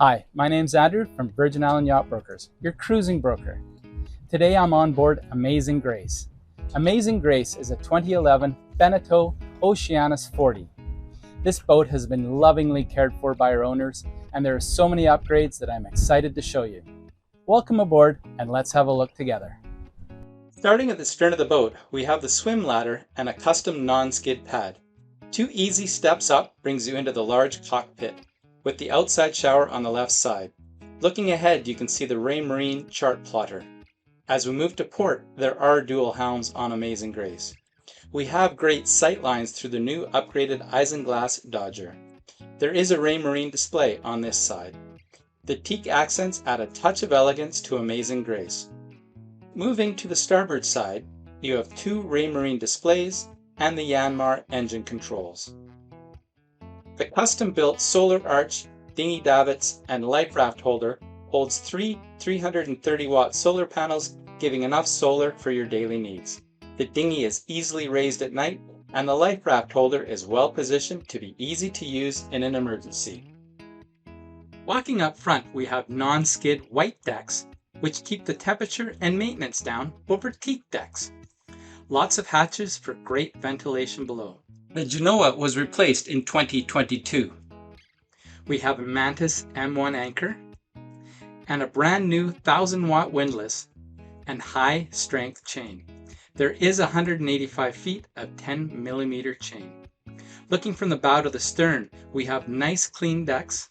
Hi, my name's Andrew from Virgin Island Yacht Brokers, your cruising broker. Today I'm on board Amazing Grace. Amazing Grace is a 2011 Beneteau Oceanis 40. This boat has been lovingly cared for by our owners, and there are so many upgrades that I'm excited to show you. Welcome aboard, and let's have a look together. Starting at the stern of the boat, we have the swim ladder and a custom non-skid pad. 2 easy steps up brings you into the large cockpit, with the outside shower on the left side. Looking ahead, you can see the Raymarine chart plotter. As we move to port, there are dual helms on Amazing Grace. We have great sight lines through the new upgraded Isinglass Dodger. There is a Raymarine display on this side. The teak accents add a touch of elegance to Amazing Grace. Moving to the starboard side, you have 2 Raymarine displays and the Yanmar engine controls. The custom-built solar arch, dinghy davits, and life raft holder holds 3 330-watt solar panels, giving enough solar for your daily needs. The dinghy is easily raised at night, and the life raft holder is well positioned to be easy to use in an emergency. Walking up front, we have non-skid white decks, which keep the temperature and maintenance down over teak decks. Lots of hatches for great ventilation below. The Genoa was replaced in 2022. We have a Mantis M1 anchor and a brand new 1000-watt windlass and high strength chain. There is 185 feet of 10mm chain. Looking from the bow to the stern, we have nice clean decks.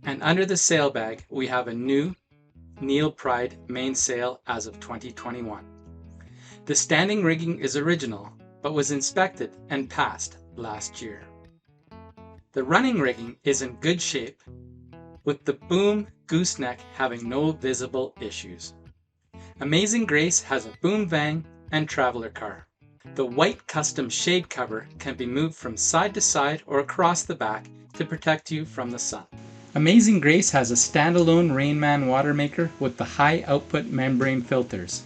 And under the sail bag, we have a new Neil Pride mainsail as of 2021. The standing rigging is original, but was inspected and passed last year. The running rigging is in good shape, with the boom gooseneck having no visible issues. Amazing Grace has a boom vang and traveler car. The white custom shade cover can be moved from side to side or across the back to protect you from the sun. Amazing Grace has a standalone Rainman water maker with the high output membrane filters.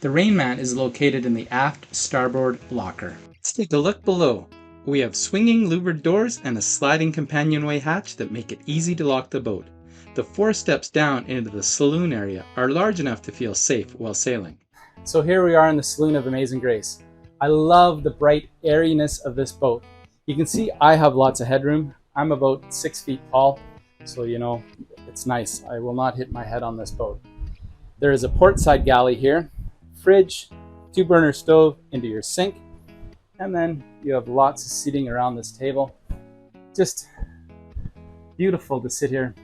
The Rainman is located in the aft starboard locker. Let's take a look below. We have swinging louvered doors and a sliding companionway hatch that make it easy to lock the boat. The 4 steps down into the saloon area are large enough to feel safe while sailing. So here we are in the saloon of Amazing Grace. I love the bright airiness of this boat. You can see I have lots of headroom. I'm about 6 feet tall, so it's nice. I will not hit my head on this boat. There is a port side galley here, fridge, 2-burner stove into your sink, and then you have lots of seating around this table. Just beautiful to sit here,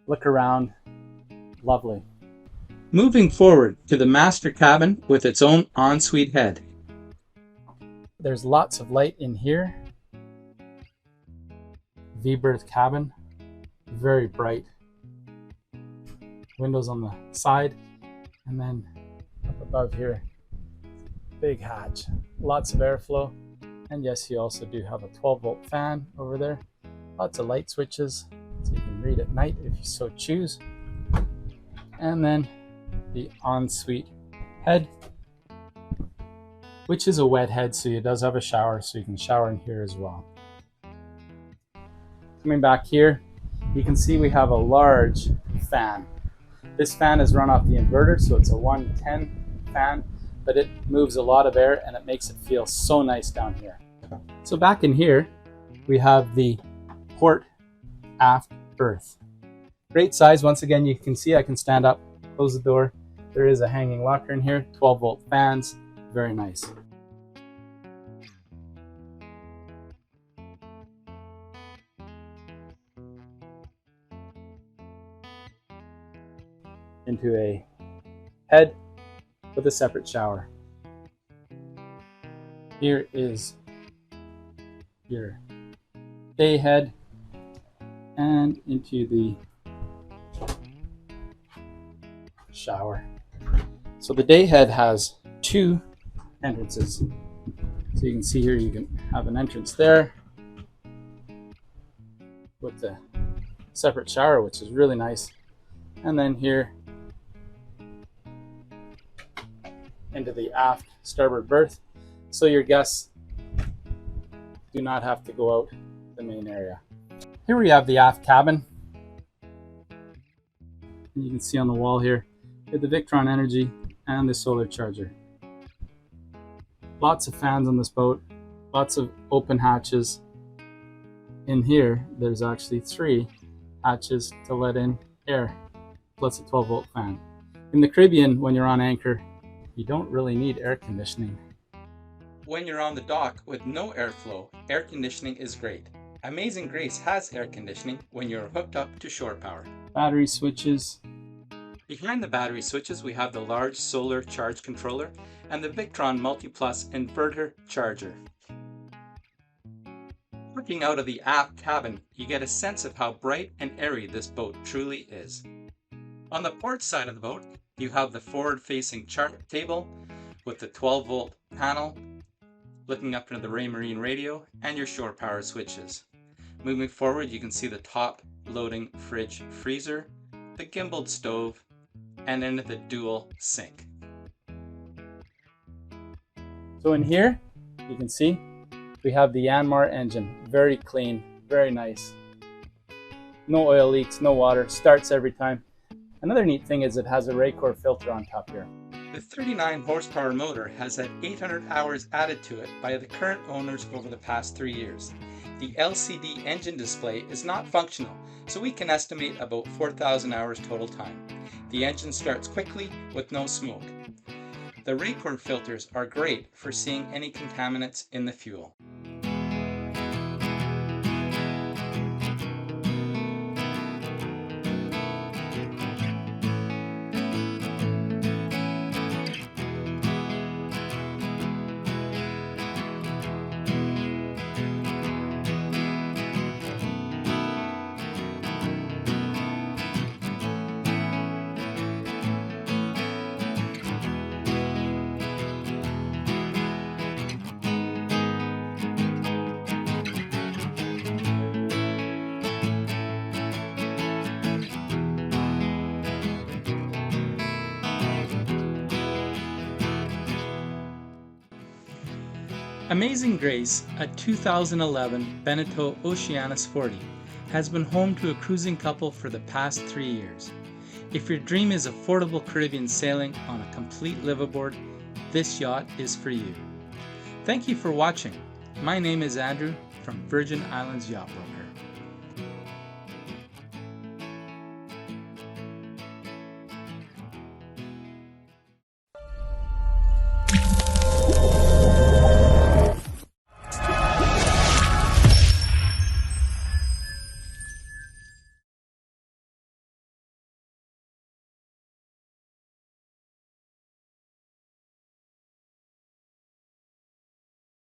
look around, lovely. Moving forward to the master cabin with its own ensuite head. There's lots of light in here. V-berth cabin, very bright. Windows on the side, and then up above here, big hatch, lots of airflow, and yes, you also do have a 12-volt fan over there. Lots of light switches, so you can read at night if you so choose. And then the ensuite head, which is a wet head, so it does have a shower, so you can shower in here as well. Coming back here, you can see we have a large fan. This fan is run off the inverter, so it's a 110 fan, but it moves a lot of air and it makes it feel so nice down here. So back in here, we have the port aft berth. Great size. Once again, you can see I can stand up, close the door. There is a hanging locker in here, 12-volt fans, very nice. Into a head with a separate shower. Here is your day head and into the shower. So the day head has 2 entrances. So you can see here you can have an entrance there with the separate shower, which is really nice. And then here into the aft starboard berth, so your guests do not have to go out the main area. Here we have the aft cabin. You can see on the wall here, with the Victron Energy and the solar charger. Lots of fans on this boat, lots of open hatches. In here, there's actually 3 hatches to let in air, plus a 12-volt fan. In the Caribbean, when you're on anchor, you don't really need air conditioning. When you're on the dock with no airflow, air conditioning is great. Amazing Grace has air conditioning when you're hooked up to shore power. Battery switches. Behind the battery switches, we have the large solar charge controller and the Victron Multi-Plus inverter charger. Looking out of the aft cabin, you get a sense of how bright and airy this boat truly is. On the port side of the boat, you have the forward-facing chart table with the 12-volt panel, looking up into the Raymarine radio, and your shore power switches. Moving forward, you can see the top loading fridge freezer, the gimbaled stove, and then the dual sink. So in here, you can see we have the Yanmar engine. Very clean, very nice. No oil leaks, no water, starts every time. Another neat thing is it has a Raycor filter on top here. The 39 horsepower motor has had 800 hours added to it by the current owners over the past 3 years. The LCD engine display is not functional, so we can estimate about 4,000 hours total time. The engine starts quickly with no smoke. The Raycor filters are great for seeing any contaminants in the fuel. Amazing Grace, a 2011 Beneteau Oceanis 40, has been home to a cruising couple for the past 3 years. If your dream is affordable Caribbean sailing on a complete liveaboard, this yacht is for you. Thank you for watching. My name is Andrew from Virgin Islands Yacht Brokers.